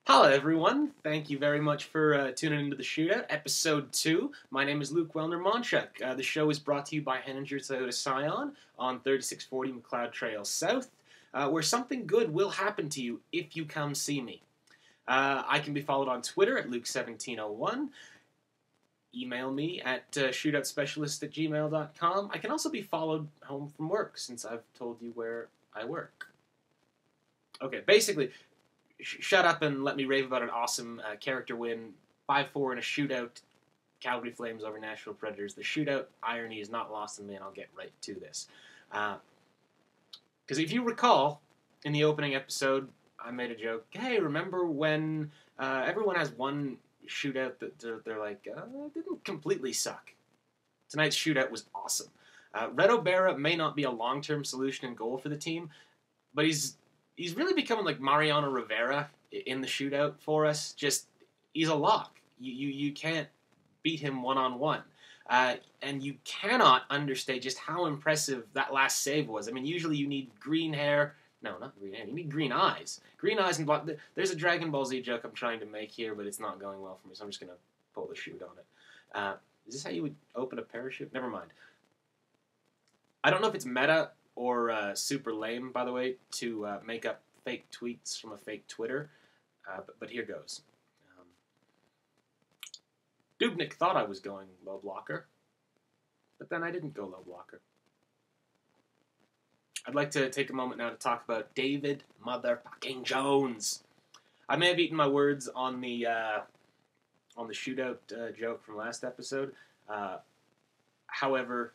Hello, everyone. Thank you very much for tuning into the Shootout, Episode 2. My name is Luke Welner-Monchuk. The show is brought to you by Heninger Toyota Scion on 3640 Macleod Trail South, where something good will happen to you if you come see me. I can be followed on Twitter at Luke1701. Email me at shootoutspecialist@gmail.com. I can also be followed home from work, since I've told you where I work. Okay, basically, shut up and let me rave about an awesome character win, 5-4 in a shootout, Calgary Flames over Nashville Predators. The shootout irony is not lost on me, and I'll get right to this. Because if you recall, in the opening episode, I made a joke, hey, remember when everyone has one shootout that they're like, it didn't completely suck. Tonight's shootout was awesome. Reto Berra may not be a long-term solution and goal for the team, but he's really becoming like Mariano Rivera in the shootout for us. Just, he's a lock. You can't beat him one-on-one. And you cannot understate just how impressive that last save was. I mean, usually you need green hair. No, not green hair. You need green eyes. Green eyes and black. There's a Dragon Ball Z joke I'm trying to make here, but it's not going well for me, so I'm just going to pull the chute on it. Is this how you would open a parachute? Never mind. I don't know if it's meta or super lame, by the way, to make up fake tweets from a fake Twitter, but here goes. Dubnik thought I was going low blocker, but then I didn't go low blocker. I'd like to take a moment now to talk about David motherfucking Jones. I may have eaten my words on the shootout joke from last episode. However,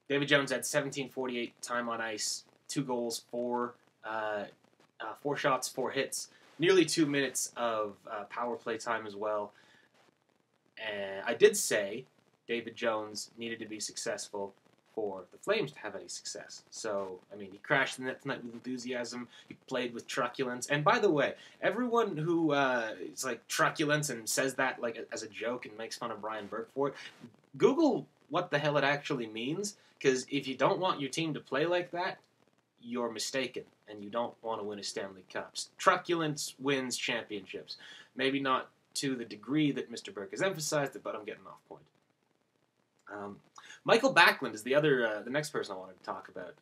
David Jones had 17:48 time on ice, 2 goals, 4 shots, 4 hits, nearly 2 minutes of power play time as well. And I did say David Jones needed to be successful for the Flames to have any success. So, I mean, he crashed the net tonight with enthusiasm. He played with truculence. And by the way, everyone who is like truculence and says that like as a joke and makes fun of Brian Burke for it, Google what the hell it actually means. Because if you don't want your team to play like that, you're mistaken, and you don't want to win a Stanley Cup. Truculence wins championships. Maybe not to the degree that Mr. Burke has emphasized it, but I'm getting off point. Michael Backlund is the next person I wanted to talk about.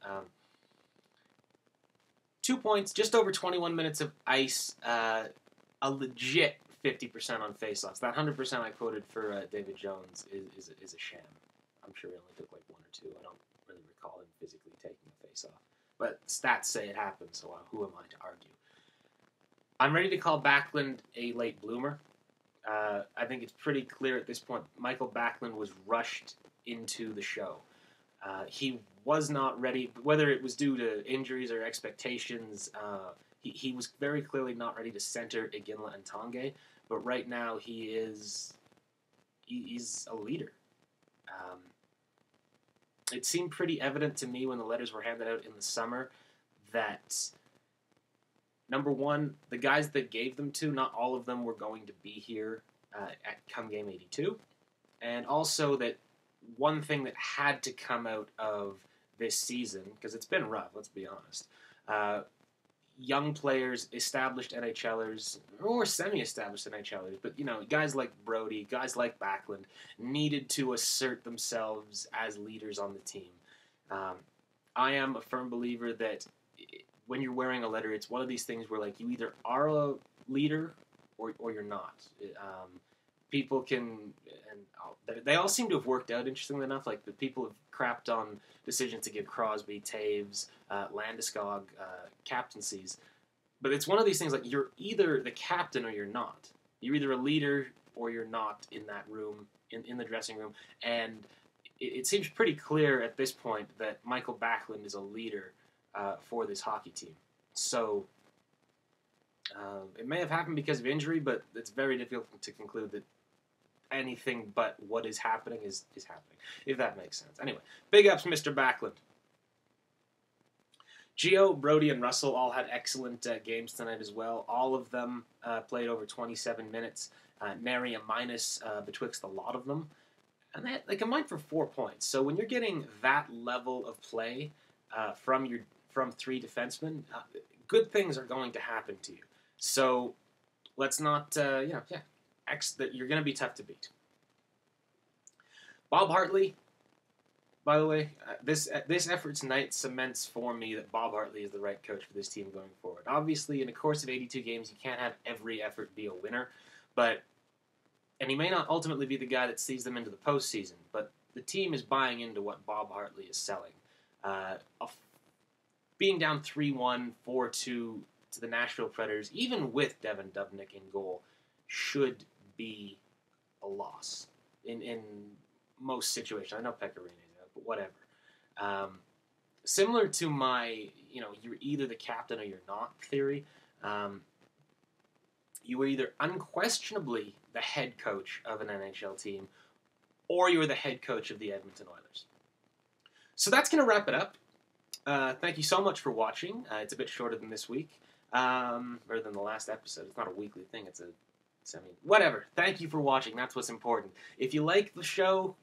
2 points, just over 21 minutes of ice, a legit 50% on faceoffs. That 100% I quoted for David Jones is a sham. I'm sure he only took like 1 or 2. I don't really recall him physically taking a face-off. But stats say it happened, so who am I to argue? I'm ready to call Backlund a late bloomer. I think it's pretty clear at this point Michael Backlund was rushed into the show. He was not ready, whether it was due to injuries or expectations. He was very clearly not ready to center Iginla and Tanguay, but right now he's a leader. It seemed pretty evident to me when the letters were handed out in the summer that, number one, the guys that gave them to, not all of them were going to be here at come game 82. And also that one thing that had to come out of this season, because it's been rough, let's be honest, young players, established NHLers, or semi-established NHLers, but, guys like Brody, guys like Backlund, needed to assert themselves as leaders on the team. I am a firm believer that when you're wearing a letter, it's one of these things where, like, you either are a leader or you're not. People can, and they all seem to have worked out, interestingly enough. Like, the people have crapped on decisions to give Crosby, Taves, Landeskog captaincies. But it's one of these things, like, you're either the captain or you're not. You're either a leader or you're not in that room, in the dressing room. And it seems pretty clear at this point that Michael Backlund is a leader for this hockey team. So it may have happened because of injury, but it's very difficult to conclude that anything but what is happening is happening, if that makes sense. Anyway, big ups, Mr. Backlund. Gio, Brody, and Russell all had excellent games tonight as well. All of them played over 27 minutes, nary a minus betwixt a lot of them. And they combined for 4 points. So when you're getting that level of play from 3 defensemen, good things are going to happen to you. So let's not, that you're going to be tough to beat. Bob Hartley, by the way, this effort tonight cements for me that Bob Hartley is the right coach for this team going forward. Obviously, in a course of 82 games, you can't have every effort be a winner, and he may not ultimately be the guy that sees them into the postseason, but the team is buying into what Bob Hartley is selling. Being down 3-1, 4-2 to the Nashville Predators, even with Devin Dubnyk in goal, should be a loss in most situations. I know Pecorino's out, but whatever. Similar to my, you're either the captain or you're not theory, you were either unquestionably the head coach of an NHL team or you were the head coach of the Edmonton Oilers. So that's going to wrap it up. Thank you so much for watching. It's a bit shorter than this week, or than the last episode. It's not a weekly thing. Whatever. Thank you for watching. That's what's important. If you like the show,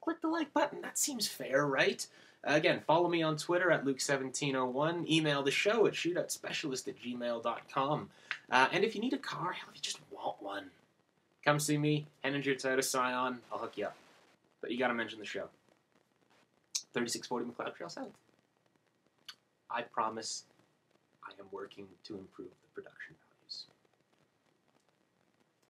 click the like button. That seems fair, right? Again, follow me on Twitter at Luke1701. Email the show at shootoutspecialist@gmail.com. And if you need a car, hell, if you just want one, come see me, Heninger Toyota Scion. I'll hook you up. But you got to mention the show. 3640 Macleod Trail South. I promise I am working to improve the production value.